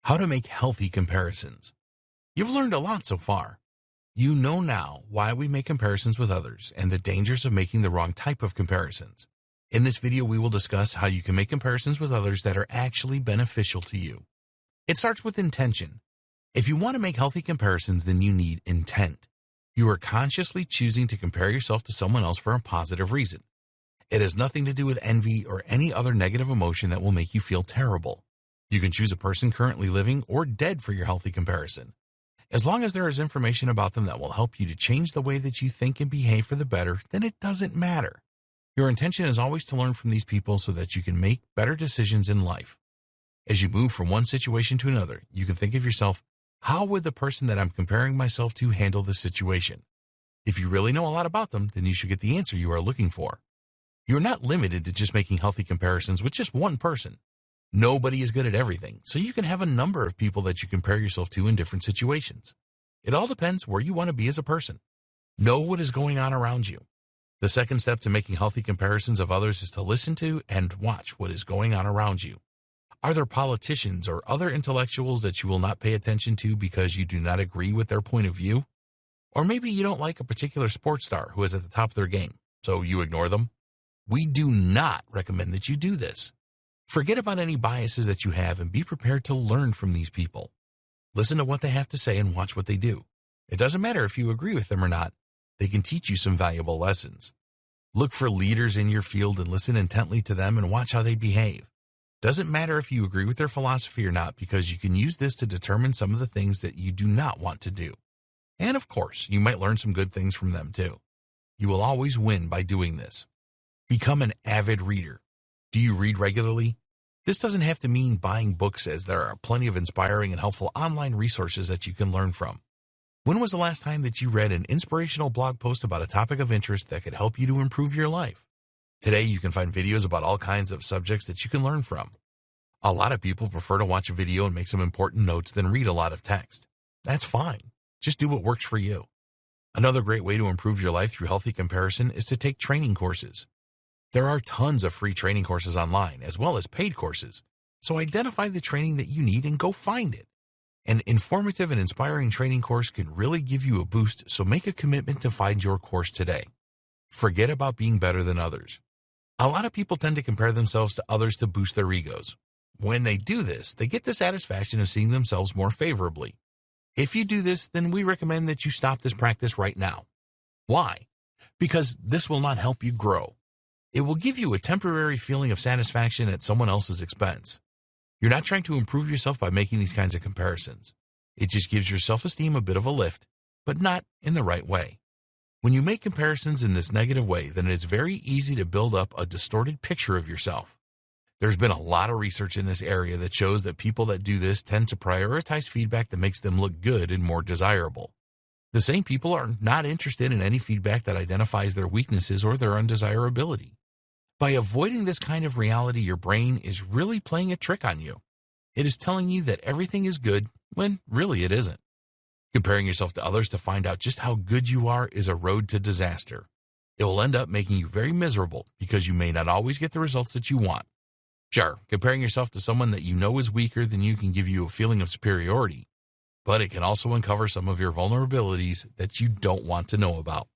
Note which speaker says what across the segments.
Speaker 1: How to make healthy comparisons. You've learned a lot so far. You know now why we make comparisons with others and the dangers of making the wrong type of comparisons. In this video, we will discuss how you can make comparisons with others that are actually beneficial to you. It starts with intention. If you want to make healthy comparisons, then you need intent. You are consciously choosing to compare yourself to someone else for a positive reason. It has nothing to do with envy or any other negative emotion that will make you feel terrible. You can choose a person currently living or dead for your healthy comparison. As long as there is information about them that will help you to change the way that you think and behave for the better, then it doesn't matter. Your intention is always to learn from these people so that you can make better decisions in life. As you move from one situation to another, you can think of yourself, how would the person that I'm comparing myself to handle this situation? If you really know a lot about them, then you should get the answer you are looking for. You're not limited to just making healthy comparisons with just one person. Nobody is good at everything, so you can have a number of people that you compare yourself to in different situations. It all depends where you want to be as a person. Know what is going on around you. The second step to making healthy comparisons of others is to listen to and watch what is going on around you. Are there politicians or other intellectuals that you will not pay attention to because you do not agree with their point of view? Or maybe you don't like a particular sports star who is at the top of their game, so you ignore them? We do not recommend that you do this. Forget about any biases that you have and be prepared to learn from these people. Listen to what they have to say and watch what they do. It doesn't matter if you agree with them or not. They can teach you some valuable lessons. Look for leaders in your field and listen intently to them and watch how they behave. Doesn't matter if you agree with their philosophy or not, because you can use this to determine some of the things that you do not want to do. And of course, you might learn some good things from them too. You will always win by doing this. Become an avid reader. Do you read regularly? This doesn't have to mean buying books, as there are plenty of inspiring and helpful online resources that you can learn from. When was the last time that you read an inspirational blog post about a topic of interest that could help you to improve your life? Today, you can find videos about all kinds of subjects that you can learn from. A lot of people prefer to watch a video and make some important notes than read a lot of text. That's fine. Just do what works for you. Another great way to improve your life through healthy comparison is to take training courses. There are tons of free training courses online, as well as paid courses. So identify the training that you need and go find it. An informative and inspiring training course can really give you a boost, so make a commitment to find your course today. Forget about being better than others. A lot of people tend to compare themselves to others to boost their egos. When they do this, they get the satisfaction of seeing themselves more favorably. If you do this, then we recommend that you stop this practice right now. Why? Because this will not help you grow. It will give you a temporary feeling of satisfaction at someone else's expense. You're not trying to improve yourself by making these kinds of comparisons. It just gives your self-esteem a bit of a lift, but not in the right way. When you make comparisons in this negative way, then it is very easy to build up a distorted picture of yourself. There's been a lot of research in this area that shows that people that do this tend to prioritize feedback that makes them look good and more desirable. The same people are not interested in any feedback that identifies their weaknesses or their undesirability. By avoiding this kind of reality, your brain is really playing a trick on you. It is telling you that everything is good when really it isn't. Comparing yourself to others to find out just how good you are is a road to disaster. It will end up making you very miserable because you may not always get the results that you want. Sure, comparing yourself to someone that you know is weaker than you can give you a feeling of superiority, but it can also uncover some of your vulnerabilities that you don't want to know about.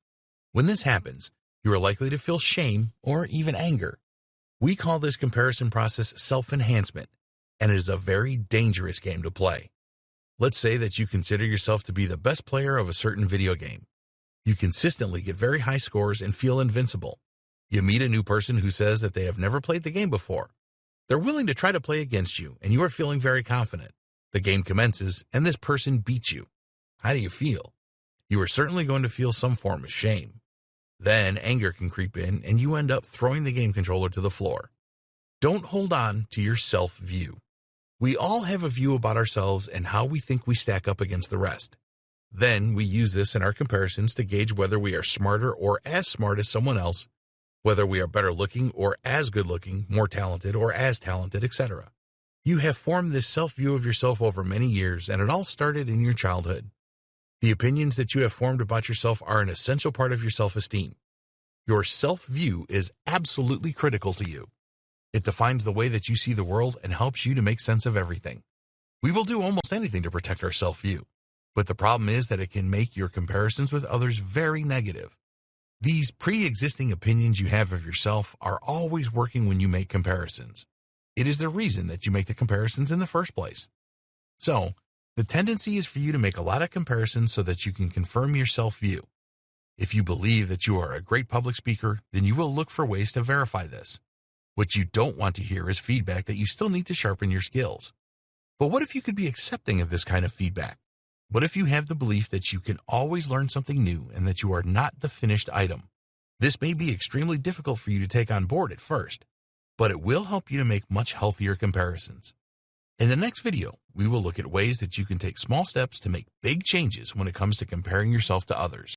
Speaker 1: When this happens, you are likely to feel shame or even anger. We call this comparison process self-enhancement, and it is a very dangerous game to play. Let's say that you consider yourself to be the best player of a certain video game. You consistently get very high scores and feel invincible. You meet a new person who says that they have never played the game before. They're willing to try to play against you, and you are feeling very confident. The game commences, and this person beats you. How do you feel? You are certainly going to feel some form of shame. Then anger can creep in, and you end up throwing the game controller to the floor. Don't hold on to your self-view. We all have a view about ourselves and how we think we stack up against the rest. Then we use this in our comparisons to gauge whether we are smarter or as smart as someone else, whether we are better looking or as good looking, more talented or as talented, etc. You have formed this self-view of yourself over many years, and it all started in your childhood. The opinions that you have formed about yourself are an essential part of your self-esteem. Your self-view is absolutely critical to you. It defines the way that you see the world and helps you to make sense of everything. We will do almost anything to protect our self-view, but the problem is that it can make your comparisons with others very negative. These pre-existing opinions you have of yourself are always working when you make comparisons. It is the reason that you make the comparisons in the first place. So, the tendency is for you to make a lot of comparisons so that you can confirm your self-view. If you believe that you are a great public speaker, then you will look for ways to verify this. What you don't want to hear is feedback that you still need to sharpen your skills. But what if you could be accepting of this kind of feedback? What if you have the belief that you can always learn something new and that you are not the finished item? This may be extremely difficult for you to take on board at first, but it will help you to make much healthier comparisons. In the next video, we will look at ways that you can take small steps to make big changes when it comes to comparing yourself to others.